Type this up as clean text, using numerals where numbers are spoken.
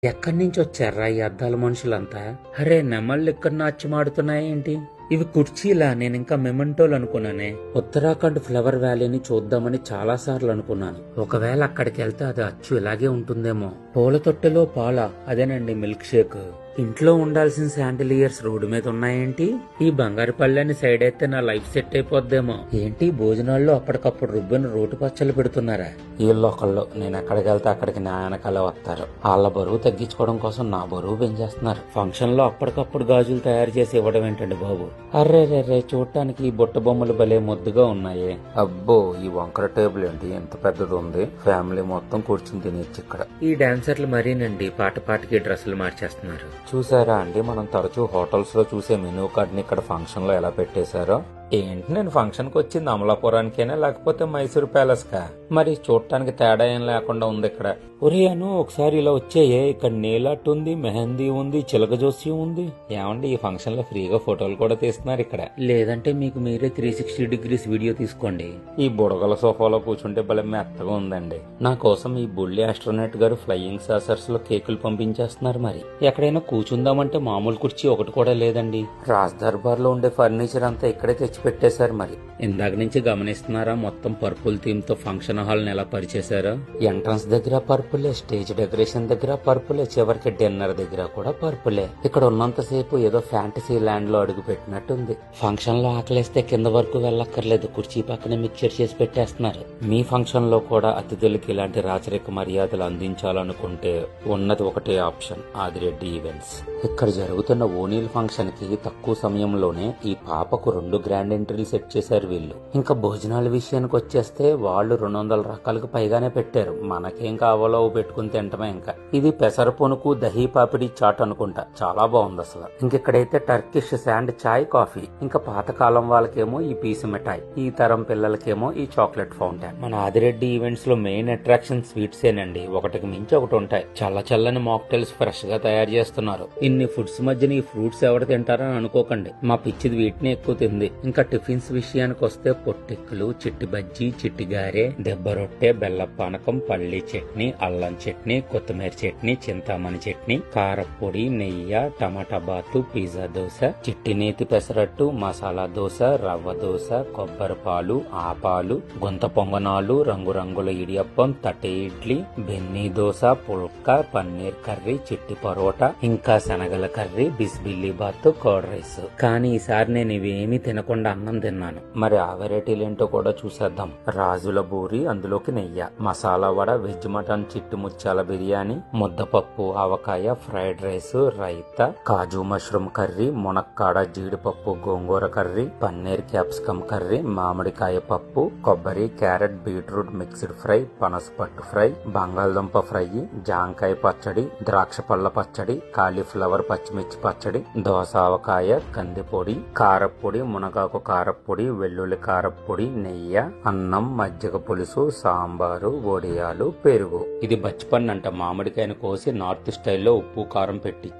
ఎక్కడి నుంచి వచ్చారా ఈ అద్దాల మనుషులంతా? అరే నెమళ్ళు ఇక్కడ నాట్యమాడుతున్నాయేంటి? ఇవి కుర్చీలా? నేను ఇంకా మెమెంటోలు అనుకున్నానే. ఉత్తరాఖండ్ ఫ్లవర్ వ్యాలీని చూద్దామని చాలా సార్లు అనుకున్నాను. ఒకవేళ అక్కడికి వెళ్తే అది అచ్చు ఇలాగే ఉంటుందేమో. పూల తొట్టెలో పాల, అదేనండి మిల్క్ షేక్. ఇంట్లో ఉండాల్సిన శాండిలియర్స్ రోడ్డు మీద ఉన్నాయేంటి? ఈ బంగారు పళ్ళని సైడ్ అయితే నా లైఫ్ సెట్ అయిపోద్దేమో. ఏంటి భోజనాల్లో అప్పటికప్పుడు రుబ్బిన రోటి పచ్చళ్ళు పెడుతున్నారా? వీళ్ళొకళ్ళు నేను ఎక్కడికి వెళ్తే అక్కడికి నా వెనకాలే వస్తారు. వాళ్ళ బరువు తగ్గించుకోవడం కోసం నా బరువు పెంచేస్తున్నారు. ఫంక్షన్ లో అప్పటికప్పుడు గాజులు తయారు చేసి ఇవ్వడం ఏంటండి బాబు? అర్రే రే చూడటానికి ఈ బుట్ట బొమ్మలు భలే ముద్దుగా ఉన్నాయి. అబ్బో ఈ వంకర టేబుల్ ఏంటి ఎంత పెద్దది ఉంది? ఫ్యామిలీ మొత్తం కూర్చుని తినేచ్చు ఇక్కడ. ఈ డాన్సర్లు మరీనండి పాట పాటకి డ్రెస్సులు మార్చేస్తున్నారు. చూసారా అండి, మనం తరచూ హోటల్స్ లో చూసే మెనూ కార్డ్ ని ఇక్కడ ఫంక్షన్ లో ఎలా పెట్టేశారో. ఏంటి నేను ఫంక్షన్ కి వచ్చింది అమలాపురానికేనా లేకపోతే మైసూర్ ప్యాలెస్ కా? మరి చూడటానికి తేడా ఏం లేకుండా ఉంది ఇక్కడ. ఒరే అను ఒకసారి ఇలా వచ్చాయే, ఇక్కడ నీలాట్ ఉంది, మెహందీ ఉంది, చిలక జోస్యం ఉంది. ఏమండి ఈ ఫంక్షన్ లో ఫ్రీగా ఫోటోలు కూడా తీస్తున్నారు ఇక్కడ. లేదంటే మీకు మీరే 360 డిగ్రీస్ వీడియో తీసుకోండి. ఈ బుడగల సోఫాలో కూర్చుంటే భలే మెత్తగా ఉందండి. నా కోసం ఈ బుల్లి ఆస్ట్రోనట్ గారు ఫ్లయింగ్ సాసర్స్ లో కేకులు పంపించేస్తున్నారు. మరి ఎక్కడైనా కూర్చుందామంటే మామూలు కుర్చీ ఒకటి కూడా లేదండి. రాజ్ దర్బార్ లో ఉండే ఫర్నిచర్ అంతా ఇక్కడే తెచ్చి పెట్టేశారు. మరి ఇందాక నుంచి గమనిస్తున్నారా మొత్తం పర్పుల్ థీమ్ తో ఫంక్షన్ హాల్ ని ఎలా పరిచేశారో? ఎంట్రన్స్ దగ్గర పర్పులే, స్టేజ్ డెకరేషన్ దగ్గర పర్పులే, చివరికి డిన్నర్ దగ్గర కూడా పర్పులే. ఇక్కడ ఉన్నంతసేపు ఏదో ఫ్యాంటసీ ల్యాండ్ లో అడుగు పెట్టినట్టుంది. ఫంక్షన్ లో ఆకలేస్తే కింద వరకు వెళ్ళక్కర్లేదు, కుర్చీ పక్కనే మిక్చర్ చేసి పెట్టేస్తున్నారు. మీ ఫంక్షన్ లో కూడా అతిథులకి ఇలాంటి రాచరిక మర్యాదలు అందించాలనుకుంటే ఉన్నది ఒకటే ఆప్షన్, ఆదిరెడ్డి ఈవెంట్స్. ఇక్కడ జరుగుతున్న ఓనీల్ ఫంక్షన్ కి తక్కువ సమయంలోనే ఈ పాపకు 2 గ్రాండ్ ఎంట్రీలు సెట్ చేశారు వీళ్ళు. ఇంకా భోజనాల విషయానికి వచ్చేస్తే వాళ్ళు 200 రకాలకు పైగానే పెట్టారు. మనకేం కావాలో పెట్టుకుని తింటమే. ఇంకా ఇది పెసర పొనుకు దహీ పాపిడి చాట్ అనుకుంటా, చాలా బాగుంది అసలు. ఇంకెక్కడైతే టర్కిష్ శాండ్ చాయ్ కాఫీ, ఇంకా పాతకాలం వాళ్ళకేమో ఈ పీసు మిఠాయి, ఈ తరం పిల్లలకేమో ఈ చాక్లెట్ ఫౌంటైన్. మన ఆదిరెడ్డి ఈవెంట్స్ లో మెయిన్ అట్రాక్షన్ స్వీట్స్ ఏనండి, ఒకటికి మించి ఒకటి ఉంటాయి. చల్ల చల్లని మాక్టైల్స్ ఫ్రెష్ గా తయారు చేస్తున్నారు. ఇన్ని ఫుడ్స్ మధ్యన ఈ ఫ్రూట్స్ ఎవరు తింటారని అనుకోకండి, మా పిచ్చిది వీటిని ఎక్కువ తింది. ఇంకా టిఫిన్స్ విషయానికి వస్తే పొట్టెక్కులు, చిట్టి బజ్జీ, చిట్టి గారె, దెబ్బ రొట్టె, బెల్ల పానకం, పల్లి చట్నీ, అల్లం చట్నీ, కొత్తిమీర చట్నీ, చింతామణి చట్నీ, కారపొడి, నెయ్యి, టమాటా బాతు, పిజ్జా దోశ, చిట్టి నేతి పెసరట్టు, మసాలా దోశ, రవ్వ దోశ, కొబ్బరి పాలు, ఆపాలు, గుంత పొంగనాలు, రంగురంగుల ఇడియప్పం, తట్టె ఇడ్లీ, బెన్నీ దోశ, పుల్కా, పన్నీర్ కర్రీ, చిట్టి పరోటా, ఇంకా శనగల కర్రీ, బిస్బిల్లి బాత్, కర్డ్ రైస్. కానీ ఈసారి నేను ఇవేమీ తినకుండా అన్నం తిన్నాను. మరి ఆ వెరైటీలేంటో కూడా చూసేద్దాం. రాజుల బూరి, అందులోకి నెయ్యి, మసాలా వడ, వెజ్ మటన్, చిట్టి ముత్యాల బిర్యానీ, ముద్దపప్పు, ఆవకాయ, ఫ్రైడ్ రైస్, రైతా, కాజు మష్రూమ్ కర్రీ, మునక్కాడ, జీడిపప్పు, గోంగూర కర్రీ, పన్నీర్ క్యాప్సికమ్ కర్రీ, మామిడికాయ పప్పు, కొబ్బరి, క్యారెట్, బీట్రూట్ మిక్స్డ్ ఫ్రై, పనసపట్టు ఫ్రై, బంగాళదుంప ఫ్రై, జాంకాయ పచ్చడి, ద్రాక్ష పళ్ళ పచ్చడి, కాలీఫ్లవర్ పచ్చిమిర్చి పచ్చడి, దోస ఆవకాయ, కందిపొడి, కారపొడి, మునగాకు కారపొడి, వెల్లుల్లి కారపొడి, నెయ్యి, అన్నం, మజ్జిగ పులుసు, సాంబారు, వడియాలు, పెరుగు. ఇది బచ్చిపన్ను అంట, మామిడికాయను కోసి నార్త్ స్టైల్లో ఉప్పు కారం పెట్టించి